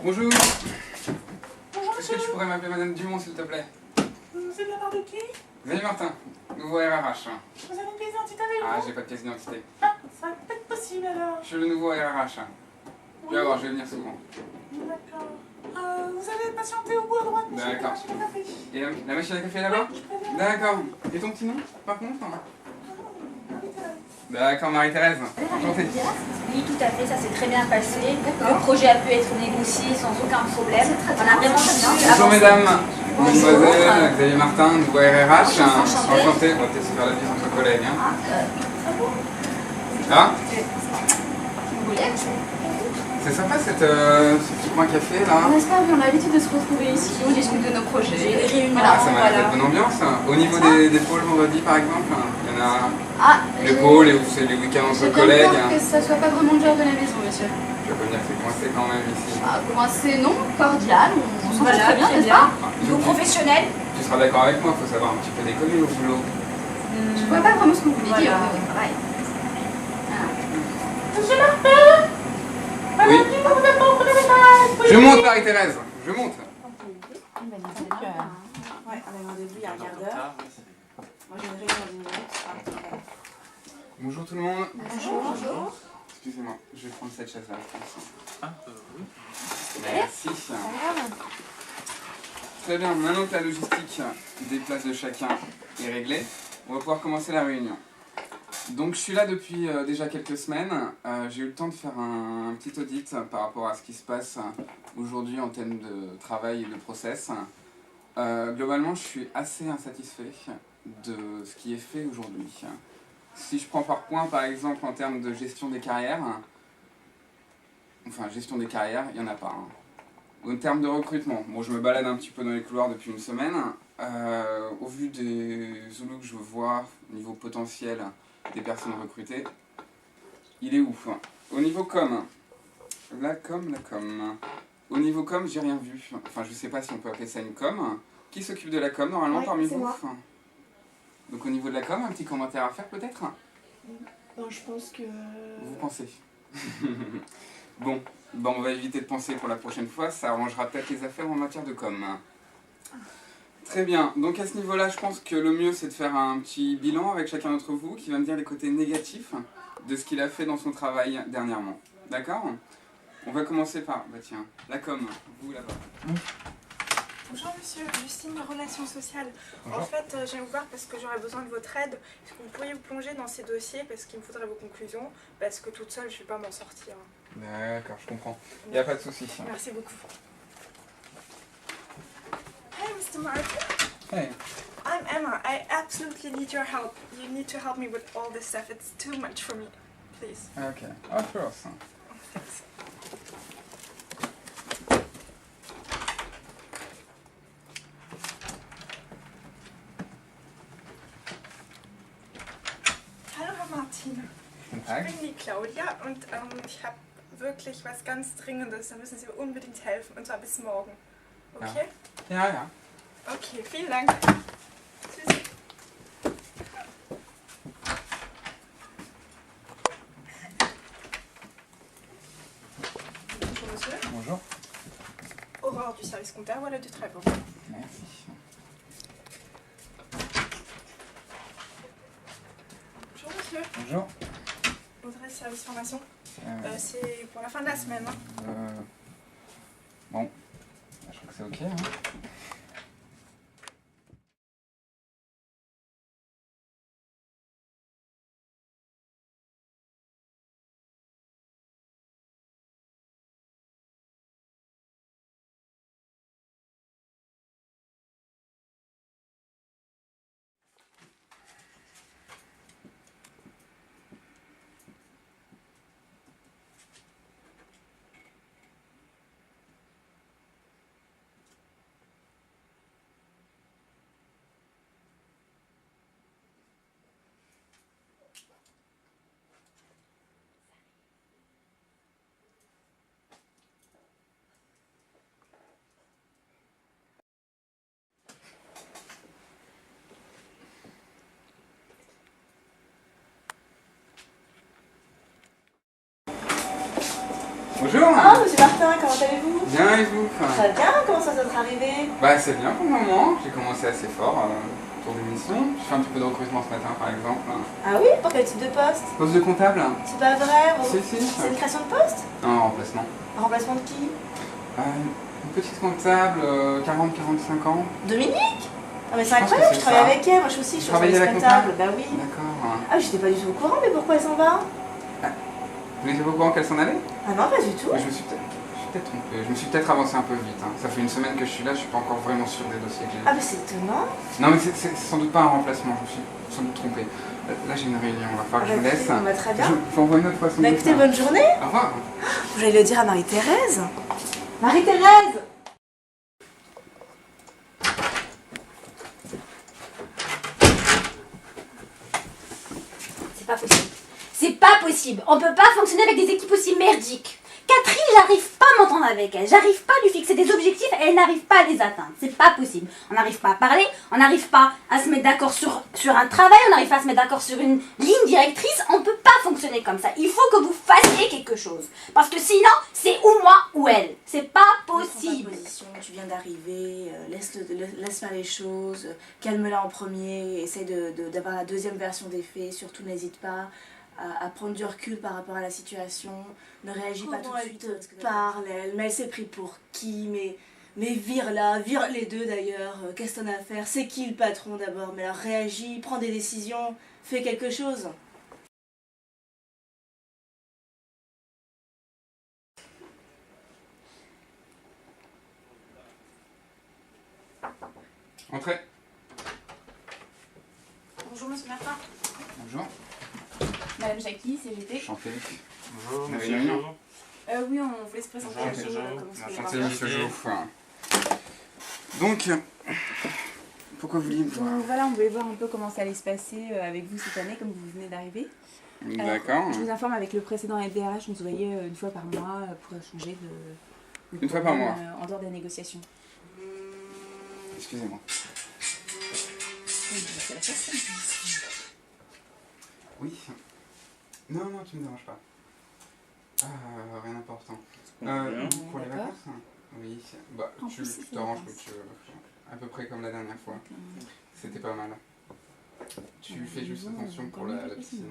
Bonjour. Bonjour Est-ce monsieur. que tu pourrais m'appeler Madame Dumont s'il te plaît? C'est de la part de qui? Xavier Martin, nouveau RRH. Vous avez une pièce d'identité avec Ah, vous? j'ai pas de pièce d'identité. Ah, ça va peut-être possible alors. Je suis le nouveau RRH. Tu vas voir, je vais venir souvent. D'accord. Vous allez patienter au bout à droite, monsieur. D'accord. La machine à café. Et la machine à café est là-bas? Je préviens. D'accord. Et ton petit nom, par contre? Marie-Thérèse. D'accord, Marie-Thérèse. Enchantée. Oui, tout à fait, ça s'est très bien passé. Le projet a pu être négocié sans aucun problème. On a vraiment pu Bonjour avancer. mesdames. Bonjour. Mademoiselle, Xavier Martin, nouveau RRH. Enchanté. Enchanté. On va peut-être se faire la bise entre collègues. Hein. Ah, Ah, vous voulez? c'est sympa ce petit coin café là. N'est-ce pas, on a l'habitude de se retrouver ici, on discute de nos projets. J'ai des réunions. Ah, ça m'a l'air voilà. d'être bonne ambiance. Au niveau des pôles vendredi par exemple, il y en a Ah, le pôle et c'est les week-ends entre j'ai bien collègues. peur que ça soit pas vraiment le genre de la maison, monsieur. Je peux dire que c'est coincé quand même ici. Ah, coincé, non, cordial, on s'en Voilà, très bien, très n'est-ce bien. pas? Niveau professionnel, Tu seras d'accord avec moi, il faut savoir un petit peu déconner au boulot. Je vois pas vraiment ce que vous voulez Voilà. dire. Ouais. Monsieur Martin. Oui. Madame Dumont, vous êtes pas au premier étage. Je monte Marie-Thérèse, je monte. Ouais, on a un rendez-vous il y a un quart d'heure. Moi j'ai une réunion dans 10 minutes. Bonjour tout le monde. Bonjour. Excusez-moi, je vais prendre cette chaise-là. je pense. Ah, oui. Merci. Très bien, maintenant que la logistique des places de chacun est réglée, on va pouvoir commencer la réunion. Donc je suis là depuis déjà quelques semaines. J'ai eu le temps de faire un petit audit par rapport à ce qui se passe aujourd'hui en termes de travail et de process. Globalement, je suis assez insatisfait de ce qui est fait aujourd'hui. Si je prends par point, par exemple, en termes de gestion des carrières, enfin gestion des carrières, il n'y en a pas. En termes de recrutement, bon, je me balade un petit peu dans les couloirs depuis une semaine. Au vu des Zoulous que je vois au niveau potentiel des personnes recrutées, il est ouf. Au niveau com, la com. Au niveau com, j'ai rien vu. Enfin, je sais pas si on peut appeler ça une com. Qui s'occupe de la com normalement parmi c'est vous? moi. Donc au niveau de la com, un petit commentaire à faire peut-être? Non, je pense que. Vous pensez? Bon, on va éviter de penser pour la prochaine fois, ça arrangera peut-être les affaires en matière de com. Très bien, donc à ce niveau-là, je pense que le mieux c'est de faire un petit bilan avec chacun d'entre vous qui va me dire les côtés négatifs de ce qu'il a fait dans son travail dernièrement. D'accord? On va commencer par, bah tiens, la com, vous là-bas. Bonjour monsieur, Justine, Relations Sociales. Bonjour. En fait, je viens vous voir parce que j'aurais besoin de votre aide. Est-ce que vous pourriez vous plonger dans ces dossiers parce qu'il me faudrait vos conclusions? Parce que toute seule, je ne vais pas m'en sortir. D'accord, je comprends. Il n'y a pas de souci. Merci beaucoup. Hey Mr. Martin, Hey. I'm Emma. I absolutely need your help. You need to help me with all this stuff. It's too much for me. Please. Ok, of course. Thanks. Hallo Herr Martin. Guten Ich Tag. bin die Claudia und ich habe wirklich was ganz Dringendes. Da müssen Sie mir unbedingt helfen. Und zwar bis morgen. Okay? Ja. Okay, vielen Dank. Tschüss. Bonjour monsieur. Bonjour. Aurore du service comptable, voilà du très bon. Merci. Bonjour monsieur. Bonjour. Votre adresse service formation, Euh, c'est pour la fin de la semaine. Hein. Bon, je crois que c'est ok. Hein. Bonjour. Oh, monsieur Martin, comment allez-vous? Bien et vous? Très bien, comment ça s'est arrivé? Bah c'est bien pour le moment, j'ai commencé assez fort pour l'émission. Je fais un petit peu de recrutement ce matin par exemple. Ah oui? Pour quel type de poste? Poste de comptable? C'est pas vrai? Si, si. C'est une création de poste? Non, remplacement. Un remplacement de qui? Une petite comptable, 40-45 ans. Dominique? Ah mais c'est Je pense que incroyable, c'est je travaille ça. avec elle, moi je suis aussi, je suis Travaillez à la comptable. Bah oui. D'accord. Ah, j'étais pas du tout au courant, mais pourquoi elle s'en va? Vous n'étiez pas au courant qu'elle s'en allait? Ah non, pas du tout. Mais je me suis peut-être trompé. Je me suis peut-être avancé un peu vite. Hein. Ça fait une semaine que je suis là, je suis pas encore vraiment sûr des dossiers que j'ai. Ah mais c'est étonnant. Non mais c'est sans doute pas un remplacement, je me suis sans doute trompé. Là j'ai une réunion, il va falloir que je vous laisse. Bah, très bien. Je vous envoie une autre fois son Bah écoutez, bonne journée. Au revoir. Vous allez le dire à Marie-Thérèse. Marie-Thérèse! C'est pas possible. C'est pas possible. On peut pas fonctionner avec des équipes aussi merdiques. Catherine, j'arrive pas à m'entendre avec elle. J'arrive pas à lui fixer des objectifs et elle n'arrive pas à les atteindre. C'est pas possible. On n'arrive pas à parler, on n'arrive pas à se mettre d'accord sur un travail, on n'arrive pas à se mettre d'accord sur une ligne directrice. On peut pas fonctionner comme ça. Il faut que vous fassiez quelque chose. Parce que sinon, c'est ou moi ou elle. C'est pas possible. Position, tu viens d'arriver, laisse faire les choses, calme-la en premier, essaye d'avoir la deuxième version des faits, surtout n'hésite pas à prendre du recul par rapport à la situation, ne réagis pas tout de suite, parle, mais elle s'est pris pour qui, mais vire-la, vire les deux d'ailleurs, qu'est-ce que t'en as à faire, c'est qui le patron d'abord, mais alors réagis, prends des décisions, fais quelque chose. Entrez. Bonjour monsieur Martin. Bonjour. Madame Jackie, CGT. Enchanté. Bonjour, Vous avez monsieur une réunion? Jo. Oui, on voulait se présenter Bonjour, à monsieur vous, Jo. comment ça Enchanté, va. monsieur Jouff. Donc, pourquoi vous vouliez me voir? Donc voilà, on voulait voir un peu comment ça allait se passer avec vous cette année, comme vous venez d'arriver. D'accord. Je vous informe, avec le précédent LDRH, on se voyait une fois par mois pour échanger de Une fois par mois. en dehors des négociations. Excusez-moi. C'est la personne. Oui. Non, non, tu me déranges pas. Rien d'important. Pour les D'accord. vacances? Oui. Bah, En tu plus, c'est t'arranges les comme tu veux. À peu près comme la dernière fois. C'était pas mal. Tu fais juste attention pour la piscine.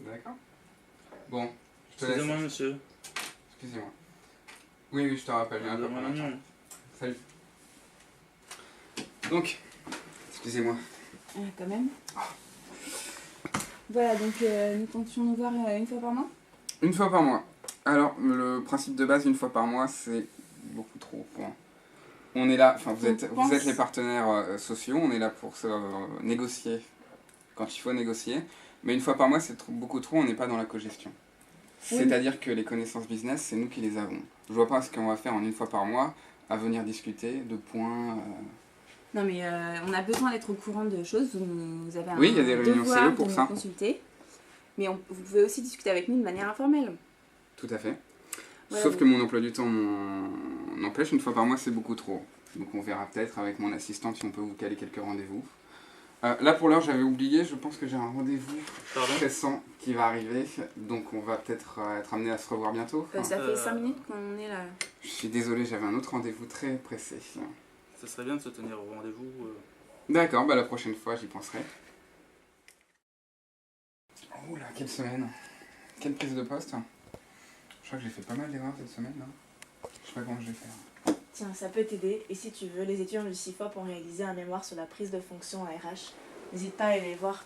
D'accord? Bon, je te laisse. Excusez-moi, monsieur. Excusez-moi. Oui, oui, je te rappelle. Viens un peu Non, par là. non. Salut. Donc, excusez-moi. Quand même. Voilà, donc nous comptions nous voir une fois par mois. Une fois par mois. Alors, le principe de base, une fois par mois, c'est beaucoup trop. Point. On est là, enfin, vous êtes les partenaires sociaux, on est là pour se négocier quand il faut négocier. Mais une fois par mois, c'est beaucoup trop, on n'est pas dans la cogestion. Oui. C'est-à-dire que les connaissances business, c'est nous qui les avons. Je vois pas ce qu'on va faire en une fois par mois à venir discuter de points. Non mais on a besoin d'être au courant de choses, vous avez un Oui, il y a des réunions devoir CE pour de ça. nous consulter. Mais vous pouvez aussi discuter avec nous de manière informelle. Tout à fait. Voilà, Sauf donc- que mon emploi du temps m'empêche, une fois par mois, c'est beaucoup trop. Donc on verra peut-être avec mon assistante si on peut vous caler quelques rendez-vous. Là pour l'heure, j'avais oublié, je pense que j'ai un rendez-vous Pardon? pressant qui va arriver. Donc on va peut-être être amené à se revoir bientôt. Ça fait 5 minutes qu'on est là. Je suis désolé, j'avais un autre rendez-vous très pressé. Ça serait bien de se tenir au rendez-vous. D'accord, bah la prochaine fois j'y penserai. Oh là, quelle semaine! Quelle prise de poste! Je crois que j'ai fait pas mal d'erreurs cette semaine là. Je sais pas comment je vais faire. Tiens, ça peut t'aider, et si tu veux, les étudiants du CIFOP ont réalisé un mémoire sur la prise de fonction à RH. N'hésite pas à aller les voir.